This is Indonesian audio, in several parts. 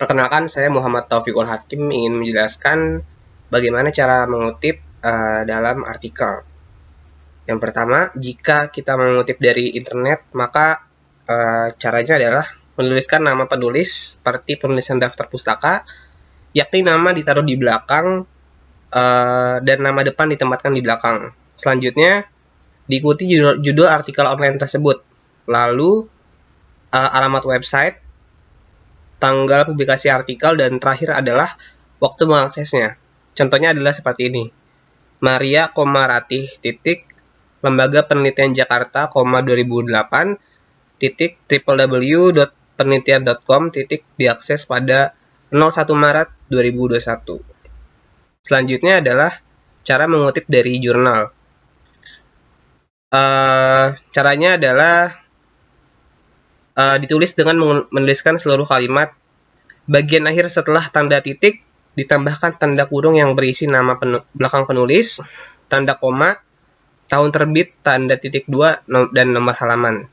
Perkenalkan, saya Muhammad Taufikul Hakim ingin menjelaskan bagaimana cara mengutip dalam artikel. Yang pertama, jika kita mengutip dari internet, maka caranya adalah menuliskan nama penulis seperti penulisan daftar pustaka, yakni nama ditaruh di belakang dan nama depan ditempatkan di belakang. Selanjutnya, diikuti judul artikel online tersebut. Lalu, alamat website, tanggal publikasi artikel, dan terakhir adalah waktu mengaksesnya. Contohnya adalah seperti ini. Maria, Ratih, Lembaga Penelitian Jakarta, 2008, www.penelitian.com, diakses pada 01 Maret 2021. Selanjutnya adalah cara mengutip dari jurnal. Caranya adalah ditulis dengan menuliskan seluruh kalimat. Bagian akhir setelah tanda titik ditambahkan tanda kurung yang berisi nama belakang penulis, tanda koma, tahun terbit, tanda titik 2, dan nomor halaman.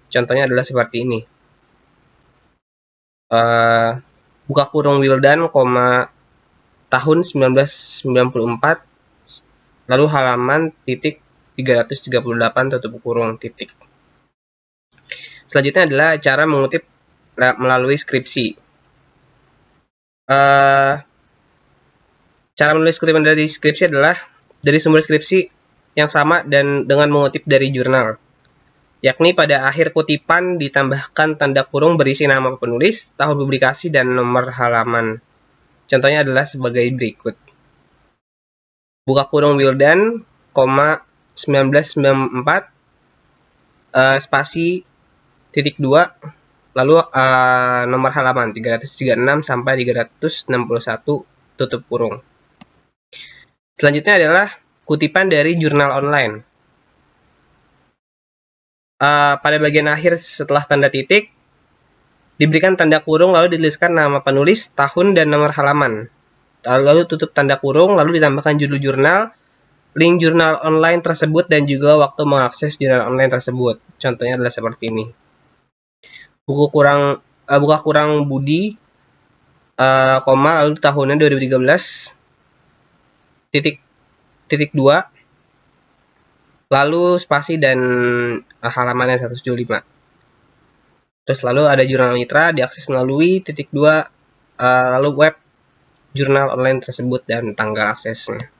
Contohnya adalah seperti ini. Buka kurung Wildan, tahun 1994, lalu halaman titik 338 tutup kurung titik. Selanjutnya adalah cara mengutip melalui skripsi. Cara menulis kutipan dari skripsi adalah dari sumber skripsi yang sama dan dengan mengutip dari jurnal, yakni pada akhir kutipan ditambahkan tanda kurung berisi nama penulis, tahun publikasi, dan nomor halaman. Contohnya adalah sebagai berikut. Buka kurung Wildan, 1994, spasi titik 2, lalu nomor halaman 336 sampai 361 tutup kurung. Selanjutnya adalah kutipan dari jurnal online. Pada bagian akhir setelah tanda titik diberikan tanda kurung, lalu dituliskan nama penulis, tahun, dan nomor halaman. Lalu tutup tanda kurung, lalu ditambahkan judul jurnal, link jurnal online tersebut, dan juga waktu mengakses jurnal online tersebut. Contohnya adalah seperti ini. Buka kurang Budi, lalu tahunnya 2013, titik 2, lalu spasi dan halamannya 175. Terus lalu ada jurnal mitra, diakses melalui titik 2, lalu web jurnal online tersebut dan tanggal aksesnya.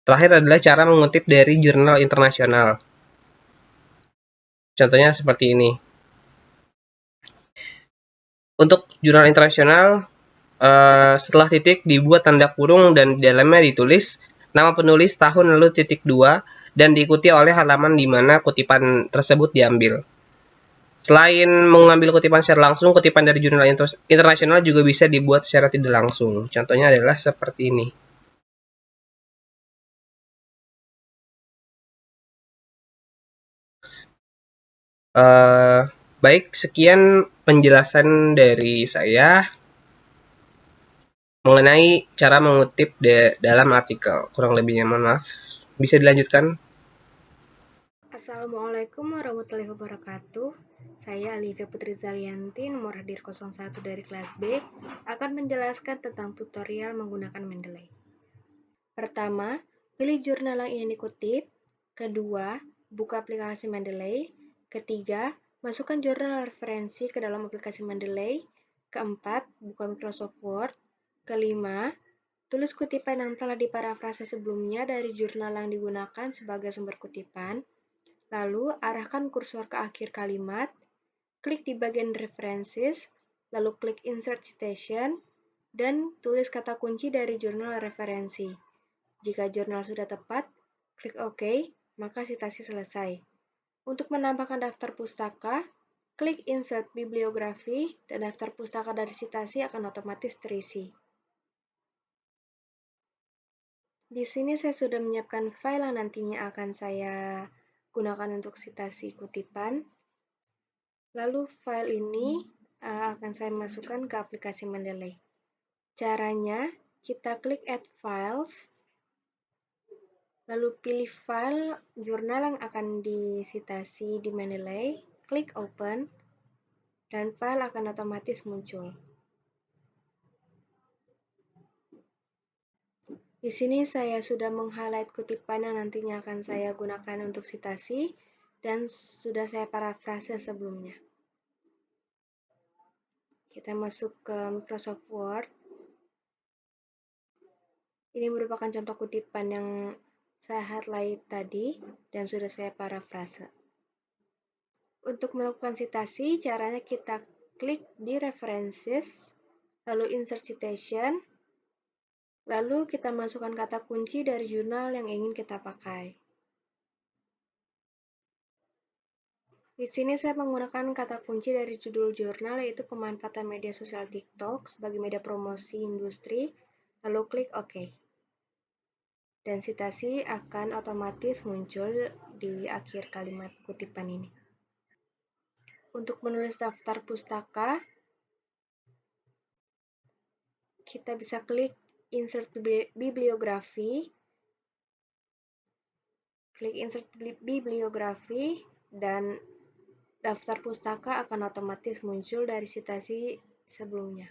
Terakhir adalah cara mengutip dari jurnal internasional. Contohnya seperti ini. Untuk jurnal internasional, setelah titik dibuat tanda kurung dan di dalamnya ditulis nama penulis, tahun, lalu titik 2, dan diikuti oleh halaman di mana kutipan tersebut diambil. Selain mengambil kutipan secara langsung, kutipan dari jurnal internasional juga bisa dibuat secara tidak langsung. Contohnya adalah seperti ini. Baik, sekian penjelasan dari saya mengenai cara mengutip dalam artikel. Kurang lebihnya mohon maaf. Bisa dilanjutkan? Assalamualaikum warahmatullahi wabarakatuh. Saya Alivia Putri Zalianti, nomor hadir 01 dari kelas B, akan menjelaskan tentang tutorial menggunakan Mendeley. Pertama, pilih jurnal yang ingin dikutip. Kedua, buka aplikasi Mendeley. Ketiga, masukkan jurnal referensi ke dalam aplikasi Mendeley. Keempat, buka Microsoft Word. Kelima, tulis kutipan yang telah diparafrase sebelumnya dari jurnal yang digunakan sebagai sumber kutipan. Lalu, arahkan kursor ke akhir kalimat, klik di bagian References, lalu klik Insert Citation, dan tulis kata kunci dari jurnal referensi. Jika jurnal sudah tepat, klik OK, maka citasi selesai. Untuk menambahkan daftar pustaka, klik Insert Bibliografi, dan daftar pustaka dari citasi akan otomatis terisi. Di sini saya sudah menyiapkan file yang nantinya akan saya gunakan untuk citasi kutipan. Lalu file ini akan saya masukkan ke aplikasi Mendeley. Caranya, kita klik Add Files, lalu pilih file jurnal yang akan disitasi di Mendeley, klik Open. dan file akan otomatis muncul. Di sini saya sudah meng-highlight kutipan yang nantinya akan saya gunakan untuk sitasi dan sudah saya parafrase sebelumnya. Kita masuk ke Microsoft Word. Ini merupakan contoh kutipan yang saya highlight tadi dan sudah saya parafrase. Untuk melakukan citasi, caranya kita klik di References, lalu Insert Citation, lalu kita masukkan kata kunci dari jurnal yang ingin kita pakai. Di sini saya menggunakan kata kunci dari judul jurnal, yaitu pemanfaatan media sosial TikTok sebagai media promosi industri, lalu klik OK. Dan citasi akan otomatis muncul di akhir kalimat kutipan ini. Untuk menulis daftar pustaka, kita bisa klik Insert Bibliografi, klik Insert Bibliografi, dan daftar pustaka akan otomatis muncul dari citasi sebelumnya.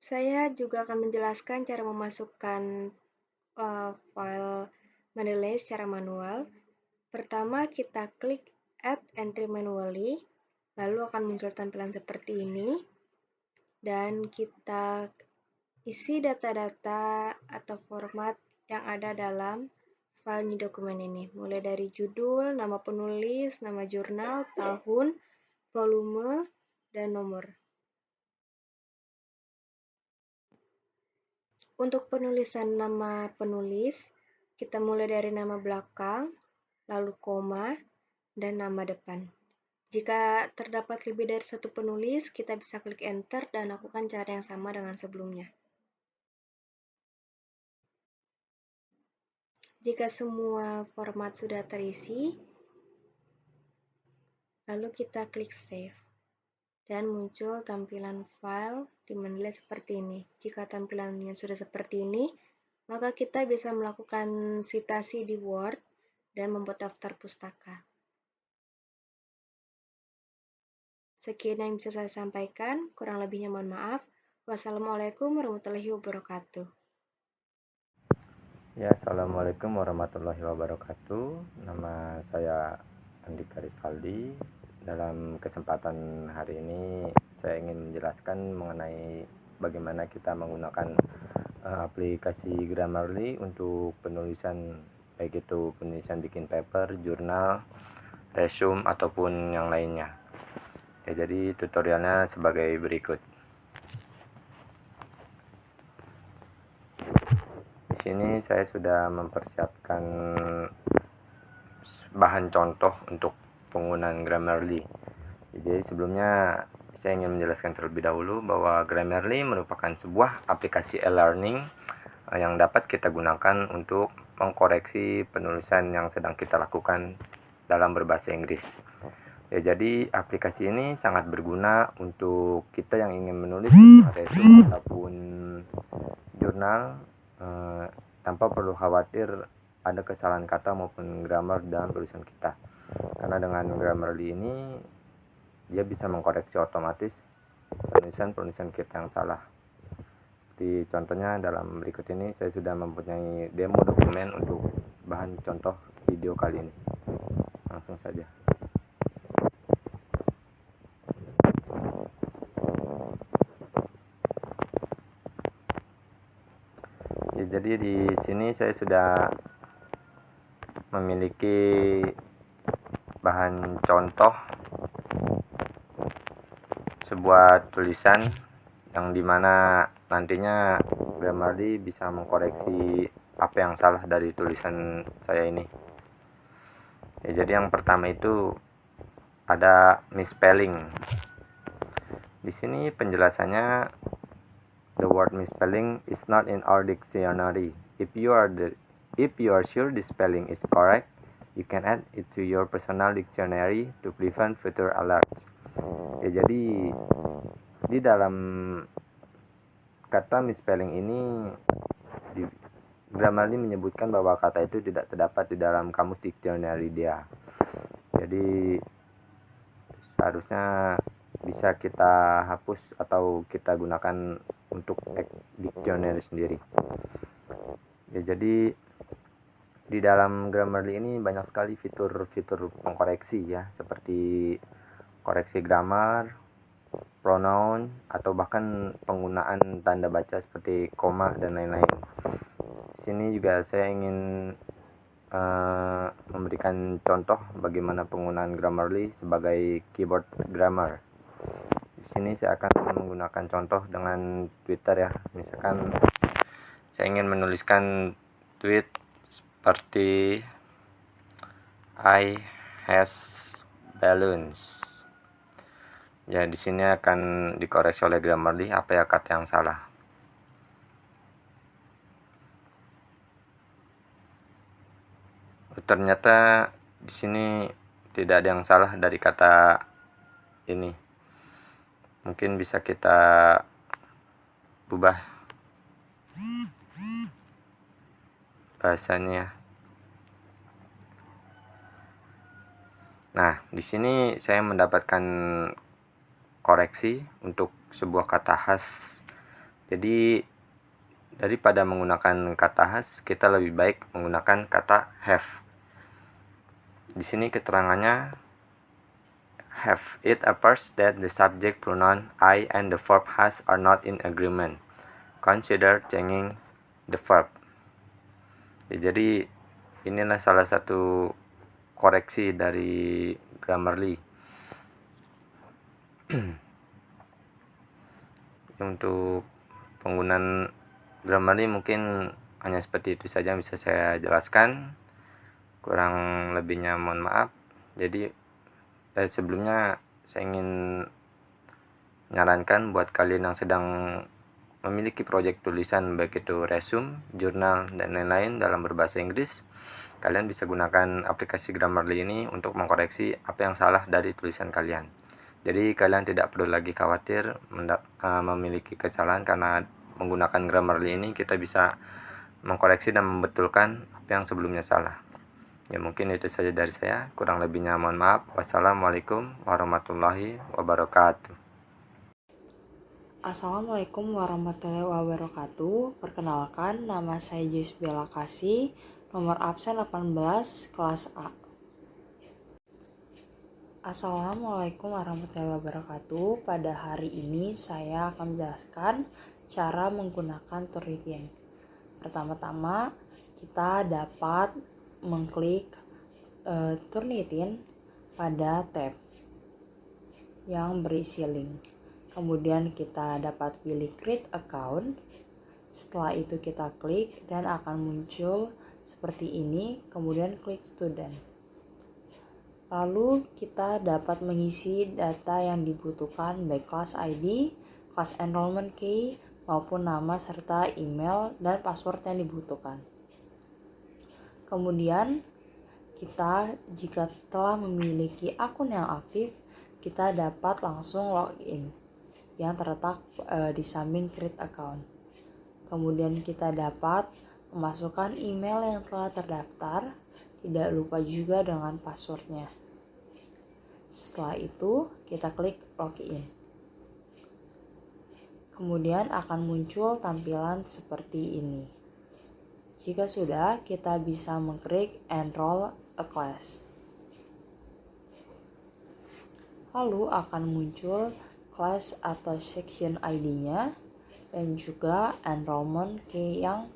Saya juga akan menjelaskan cara memasukkan file menilai secara manual. Pertama, kita klik Add Entry Manually, lalu akan muncul tampilan seperti ini, dan kita isi data-data atau format yang ada dalam file dokumen ini, mulai dari judul, nama penulis, nama jurnal, tahun, volume, dan nomor. Untuk penulisan nama penulis, kita mulai dari nama belakang, lalu koma, dan nama depan. Jika terdapat lebih dari satu penulis, kita bisa klik Enter dan lakukan cara yang sama dengan sebelumnya. Jika semua format sudah terisi, lalu kita klik Save. Dan muncul tampilan file di menilai seperti ini. Jika tampilannya sudah seperti ini, maka kita bisa melakukan citasi di Word dan membuat daftar pustaka. Sekian yang bisa saya sampaikan, kurang lebihnya mohon maaf. Wassalamualaikum warahmatullahi wabarakatuh. Ya, Assalamualaikum warahmatullahi wabarakatuh. Nama saya Andika Rivaldi. Dalam kesempatan hari ini, saya ingin menjelaskan mengenai bagaimana kita menggunakan aplikasi Grammarly untuk penulisan, baik itu penulisan bikin paper, jurnal, resume, ataupun yang lainnya. Ya, jadi tutorialnya sebagai berikut. Di sini saya sudah mempersiapkan bahan contoh untuk penggunaan Grammarly. Jadi sebelumnya saya ingin menjelaskan terlebih dahulu bahwa Grammarly merupakan sebuah aplikasi e-learning yang dapat kita gunakan untuk mengkoreksi penulisan yang sedang kita lakukan dalam berbahasa Inggris. Ya, jadi aplikasi ini sangat berguna untuk kita yang ingin menulis resume ataupun jurnal tanpa perlu khawatir ada kesalahan kata maupun grammar dalam tulisan kita. Karena dengan Grammarly ini dia bisa mengkoreksi otomatis penulisan kita yang salah. Di contohnya dalam berikut ini saya sudah mempunyai demo dokumen untuk bahan contoh video kali ini. Langsung saja. Ya, jadi di sini saya sudah memiliki bahan contoh sebuah tulisan yang dimana nantinya Grammarly bisa mengkoreksi apa yang salah dari tulisan saya ini. Ya, jadi yang pertama itu ada misspelling. Di sini penjelasannya, the word misspelling is not in our dictionary. If you are sure the spelling is correct, you can add it to your personal dictionary to prevent future alerts. Ya, jadi di dalam kata misspelling ini Grammarly menyebutkan bahwa kata itu tidak terdapat di dalam kamus dictionary dia. Jadi seharusnya bisa kita hapus atau kita gunakan untuk dictionary sendiri. Ya, jadi di dalam Grammarly ini banyak sekali fitur-fitur pengkoreksi ya, seperti koreksi grammar, pronoun, atau bahkan penggunaan tanda baca seperti koma dan lain-lain. Di sini juga saya ingin memberikan contoh bagaimana penggunaan Grammarly sebagai keyboard grammar. Di sini saya akan menggunakan contoh dengan Twitter ya. Misalkan saya ingin menuliskan tweet seperti I has balloons. Ya, di sini akan dikoreksi oleh Grammarly apa ya kata yang salah. Ternyata di sini tidak ada yang salah dari kata ini. Mungkin bisa kita ubah bahasanya. Nah, di sini saya mendapatkan koreksi untuk sebuah kata khas. Jadi daripada menggunakan kata khas, kita lebih baik menggunakan kata have. Di sini keterangannya, have it appears that the subject pronoun I and the verb has are not in agreement. Consider changing the verb. Ya, jadi inilah salah satu koreksi dari Grammarly. Untuk penggunaan Grammarly mungkin hanya seperti itu saja yang bisa saya jelaskan. Kurang lebihnya mohon maaf. Jadi sebelumnya saya ingin menyarankan buat kalian yang sedang memiliki proyek tulisan, baik itu resume, jurnal, dan lain-lain dalam berbahasa Inggris, kalian bisa gunakan aplikasi Grammarly ini untuk mengkoreksi apa yang salah dari tulisan kalian. Jadi kalian tidak perlu lagi khawatir memiliki kesalahan, karena menggunakan Grammarly ini kita bisa mengkoreksi dan membetulkan apa yang sebelumnya salah. Ya, mungkin itu saja dari saya. Kurang lebihnya mohon maaf. Wassalamualaikum warahmatullahi wabarakatuh. Assalamualaikum warahmatullahi wabarakatuh. Perkenalkan, nama saya Jus Bella Kasih, nomor absen 18, kelas A. Assalamualaikum warahmatullahi wabarakatuh. Pada hari ini saya akan menjelaskan cara menggunakan Turnitin. Pertama-tama, kita dapat mengklik Turnitin pada tab yang berisi link. Kemudian kita dapat pilih create account. Setelah itu kita klik dan akan muncul seperti ini. Kemudian klik student. Lalu kita dapat mengisi data yang dibutuhkan, baik kelas ID, kelas enrollment key, maupun nama serta email dan password yang dibutuhkan. Kemudian kita jika telah memiliki akun yang aktif, kita dapat langsung login yang terletak di samping create account. Kemudian kita dapat memasukkan email yang telah terdaftar, tidak lupa juga dengan passwordnya. Setelah itu kita klik login. Kemudian akan muncul tampilan seperti ini. Jika sudah, kita bisa mengklik enroll a class. Lalu akan muncul class atau section ID-nya dan juga enrollment key yang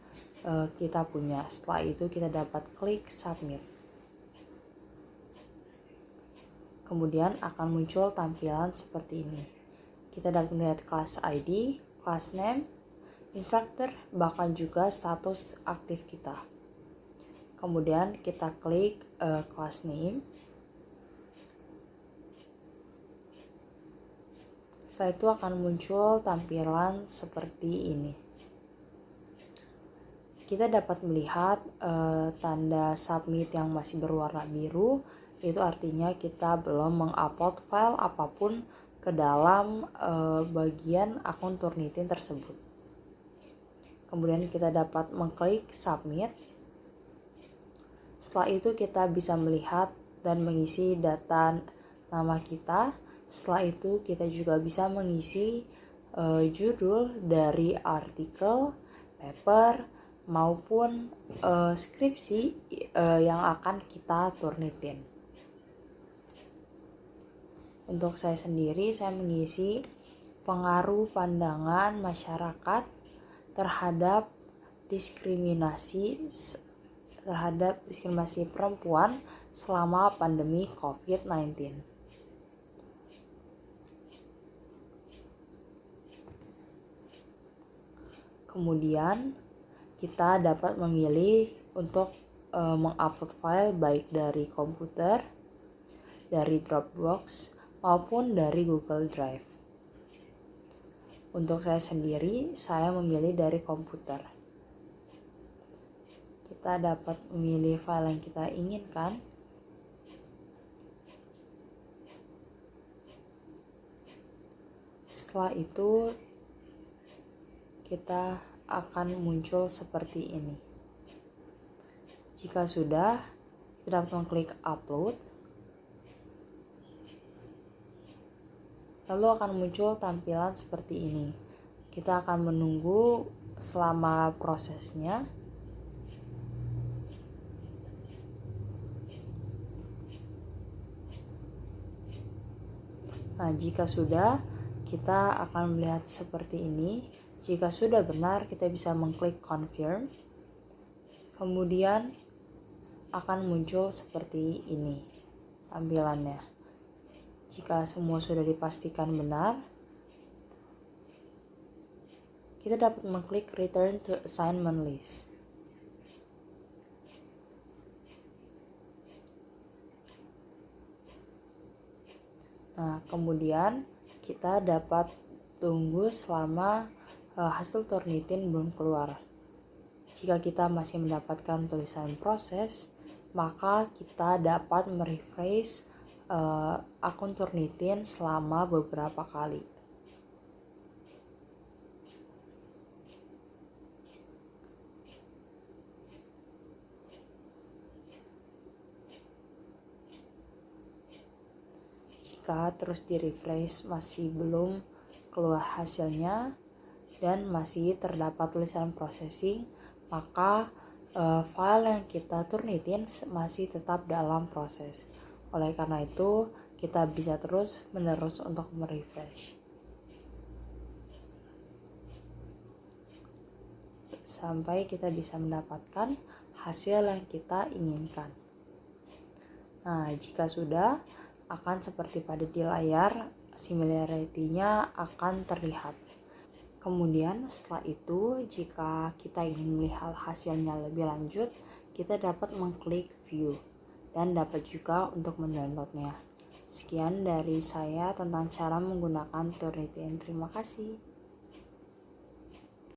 kita punya. Setelah itu kita dapat klik submit. Kemudian akan muncul tampilan seperti ini. Kita dapat melihat class ID, class name, instructor, bahkan juga status aktif kita. Kemudian kita klik class name. Setelah itu akan muncul tampilan seperti ini. Kita dapat melihat tanda submit yang masih berwarna biru, itu artinya kita belum mengupload file apapun ke dalam bagian akun Turnitin tersebut. Kemudian kita dapat mengklik submit. Setelah itu kita bisa melihat dan mengisi data nama kita. Setelah itu kita juga bisa mengisi judul dari artikel, paper, maupun skripsi yang akan kita turnitin. Untuk saya sendiri, saya mengisi pengaruh pandangan masyarakat terhadap diskriminasi perempuan selama pandemi COVID-19. Kemudian kita dapat memilih untuk mengupload file baik dari komputer, dari Dropbox, maupun dari Google Drive. Untuk saya sendiri, saya memilih dari komputer. Kita dapat memilih file yang kita inginkan. Setelah itu, kita akan muncul seperti ini. Jika sudah, kita dapat mengklik upload. Lalu akan muncul tampilan seperti ini. Kita akan menunggu selama prosesnya. Nah, jika sudah, kita akan melihat seperti ini. Jika sudah benar, kita bisa mengklik confirm. Kemudian akan muncul seperti ini tampilannya. Jika semua sudah dipastikan benar, kita dapat mengklik return to assignment list. Nah, kemudian kita dapat tunggu selama hasil Turnitin belum keluar. Jika kita masih mendapatkan tulisan proses, maka kita dapat merefresh akun Turnitin selama beberapa kali. Jika terus di-refresh masih belum keluar hasilnya dan masih terdapat tulisan processing, maka file yang kita turnitin masih tetap dalam proses. Oleh karena itu, kita bisa terus menerus untuk merefresh sampai kita bisa mendapatkan hasil yang kita inginkan. Nah, jika sudah, akan seperti pada di layar, similarity-nya akan terlihat. Kemudian setelah itu, jika kita ingin melihat hasilnya lebih lanjut, kita dapat mengklik view dan dapat juga untuk mendownloadnya. Sekian dari saya tentang cara menggunakan Turnitin. Terima kasih.